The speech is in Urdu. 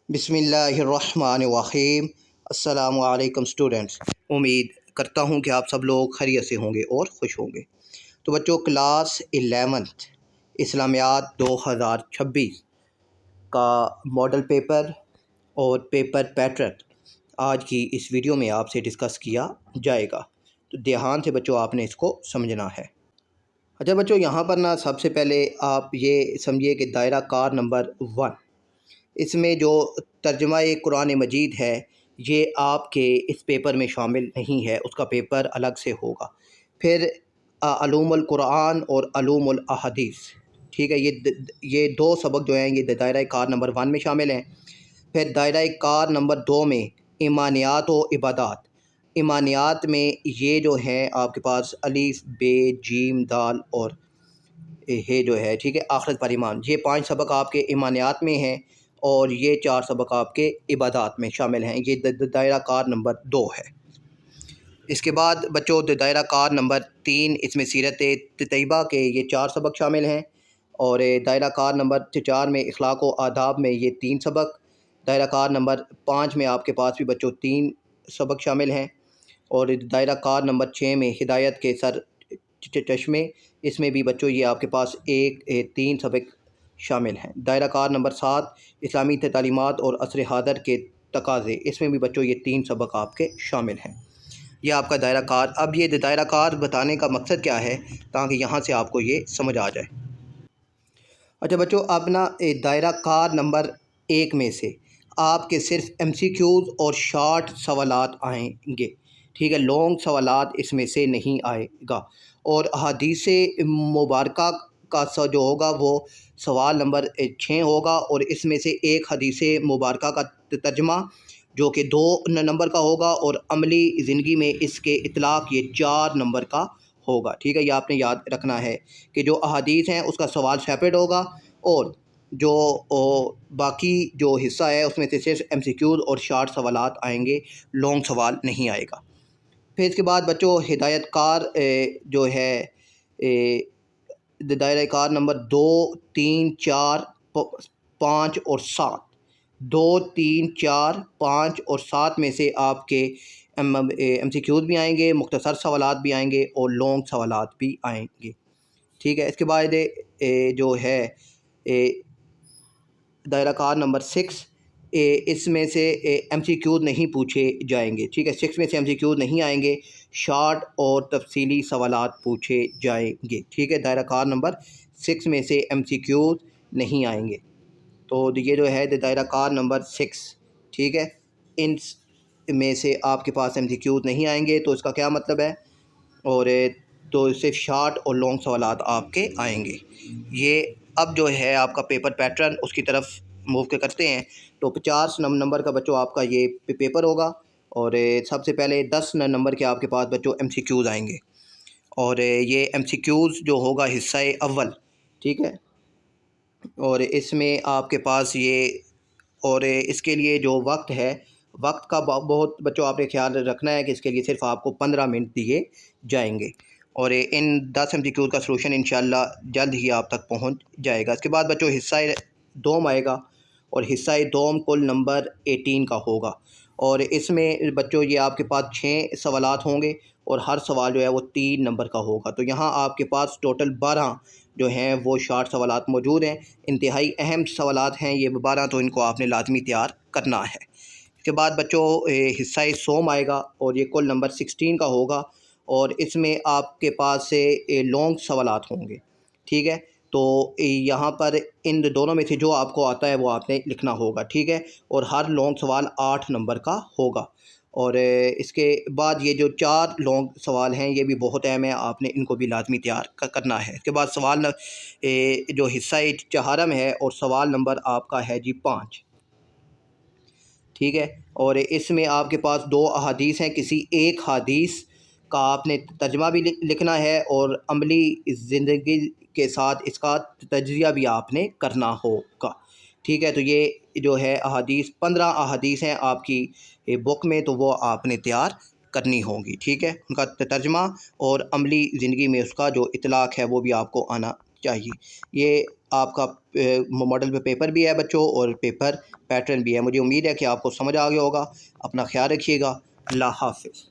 بسم اللہ الرحمن الرحیم۔ السلام علیکم اسٹوڈنٹس، امید کرتا ہوں کہ آپ سب لوگ خیریت سے ہوں گے اور خوش ہوں گے۔ تو بچوں، کلاس 11 اسلامیات 2026 کا ماڈل پیپر اور پیپر پیٹرن آج کی اس ویڈیو میں آپ سے ڈسکس کیا جائے گا، تو دھیان سے بچوں آپ نے اس کو سمجھنا ہے۔ اچھا بچوں، یہاں پر سب سے پہلے آپ یہ سمجھیے کہ دائرہ کار نمبر 1، اس میں جو ترجمہ قرآن مجید ہے یہ آپ کے اس پیپر میں شامل نہیں ہے، اس کا پیپر الگ سے ہوگا۔ پھر علوم القرآن اور علوم الاحادیث، ٹھیک ہے، یہ دو سبق جو ہیں یہ دائرہ کار نمبر 1 میں شامل ہیں۔ پھر دائرہ کار نمبر 2 میں ایمانیات و عبادات، ایمانیات میں یہ جو ہیں آپ کے پاس الف ب جیم دال اور یہ جو ہے، ٹھیک ہے، آخرت پر ایمان، یہ 5 سبق آپ کے ایمانیات میں ہیں اور یہ 4 سبق آپ کے عبادات میں شامل ہیں۔ یہ دائرہ کار نمبر 2 ہے۔ اس کے بعد بچوں دائرہ کار نمبر 3، اس میں سیرت طیبہ کے یہ 4 سبق شامل ہیں، اور دائرہ کار نمبر 4 میں اخلاق و آداب میں یہ 3 سبق، دائرہ کار نمبر 5 میں آپ کے پاس بھی بچوں 3 سبق شامل ہیں، اور دائرہ کار نمبر 6 میں ہدایت کے سر چشمے، اس میں بھی بچوں یہ آپ کے پاس 3 سبق شامل ہیں۔ دائرہ کار نمبر 7 اسلامی تعلیمات اور عصر حاضر کے تقاضے، اس میں بھی بچوں یہ 3 سبق آپ کے شامل ہیں۔ یہ آپ کا دائرہ کار۔ اب یہ دائرہ کار بتانے کا مقصد کیا ہے تاکہ یہاں سے آپ کو یہ سمجھ آ جائے۔ اچھا بچوں، اب دائرہ کار نمبر 1 میں سے آپ کے صرف MCQs اور شارٹ سوالات آئیں گے، ٹھیک ہے، لانگ سوالات اس میں سے نہیں آئے گا، اور حدیث مبارکہ کا جو ہوگا وہ سوال نمبر 6 ہوگا، اور اس میں سے ایک حدیث مبارکہ کا ترجمہ جو کہ 2 نمبر کا ہوگا، اور عملی زندگی میں اس کے اطلاق یہ 4 نمبر کا ہوگا، ٹھیک ہے۔ یہ آپ نے یاد رکھنا ہے کہ جو احادیث ہیں اس کا سوال سیپریٹ ہوگا، اور جو باقی جو حصہ ہے اس میں سے صرف MCQs اور شارٹ سوالات آئیں گے، لانگ سوال نہیں آئے گا۔ پھر اس کے بعد بچوں ہدایت کار جو ہے دائرہ کار نمبر 2، 3، 4، 5 اور 7، 2، 3، 4، 5 اور 7 میں سے آپ کے MCQs بھی آئیں گے، مختصر سوالات بھی آئیں گے اور لانگ سوالات بھی آئیں گے، ٹھیک ہے۔ اس کے بعد جو ہے دائرہ کار نمبر 6، اس میں سے MCQs نہیں پوچھے جائیں گے، ٹھیک ہے، 6 میں سے MCQs نہیں آئیں گے، شارٹ اور تفصیلی سوالات پوچھے جائیں گے، ٹھیک ہے۔ دائرہ کار نمبر 6 میں سے MCQs نہیں آئیں گے، تو یہ جو ہے دائرہ کار نمبر 6، ٹھیک ہے، ان میں سے آپ کے پاس MCQs نہیں آئیں گے، تو اس کا کیا مطلب ہے، اور تو صرف شارٹ اور لانگ سوالات آپ کے آئیں گے۔ یہ اب جو ہے آپ کا پیپر پیٹرن اس کی طرف موو کرتے ہیں، تو 50 نمبر کا بچوں آپ کا یہ پیپر ہوگا، اور سب سے پہلے 10 نمبر کے آپ کے پاس بچوں MCQs آئیں گے، اور یہ MCQs جو ہوگا حصہ اول، ٹھیک ہے، اور اس میں آپ کے پاس یہ، اور اس کے لیے جو وقت ہے، وقت کا بہت بچوں آپ نے خیال رکھنا ہے کہ اس کے لیے صرف آپ کو 15 منٹ دیے جائیں گے، اور ان 10 MCQs کا سلوشن انشاءاللہ جلد ہی آپ تک پہنچ جائے گا۔ اس کے بعد بچوں حصہ دوم آئے گا، اور حصہ دوم کل نمبر 18 کا ہوگا، اور اس میں بچوں یہ آپ کے پاس 6 سوالات ہوں گے، اور ہر سوال جو ہے وہ 3 نمبر کا ہوگا، تو یہاں آپ کے پاس ٹوٹل 12 جو ہیں وہ شارٹ سوالات موجود ہیں، انتہائی اہم سوالات ہیں یہ 12، تو ان کو آپ نے لازمی تیار کرنا ہے۔ اس کے بعد بچوں حصہ سوم آئے گا، اور یہ کل نمبر 16 کا ہوگا، اور اس میں آپ کے پاس لانگ سوالات ہوں گے، ٹھیک ہے، تو یہاں پر ان دونوں میں سے جو آپ کو آتا ہے وہ آپ نے لکھنا ہوگا، ٹھیک ہے، اور ہر لانگ سوال 8 نمبر کا ہوگا، اور اس کے بعد یہ جو 4 لانگ سوال ہیں یہ بھی بہت اہم ہیں، آپ نے ان کو بھی لازمی تیار کرنا ہے۔ اس کے بعد سوال جو حصہ چہارم ہے، اور سوال نمبر آپ کا ہے جی 5، ٹھیک ہے، اور اس میں آپ کے پاس 2 احادیث ہیں، کسی ایک حدیث کا آپ نے ترجمہ بھی لکھنا ہے، اور عملی زندگی کے ساتھ اس کا تجزیہ بھی آپ نے کرنا ہوگا، ٹھیک ہے۔ تو یہ جو ہے احادیث 15 احادیث ہیں آپ کی بک میں، تو وہ آپ نے تیار کرنی ہوگی، ٹھیک ہے، ان کا ترجمہ اور عملی زندگی میں اس کا جو اطلاق ہے وہ بھی آپ کو آنا چاہیے۔ یہ آپ کا ماڈل پہ پیپر بھی ہے بچوں، اور پیپر پیٹرن بھی ہے۔ مجھے امید ہے کہ آپ کو سمجھ آ گیا ہوگا۔ اپنا خیال رکھیے گا۔ اللہ حافظ۔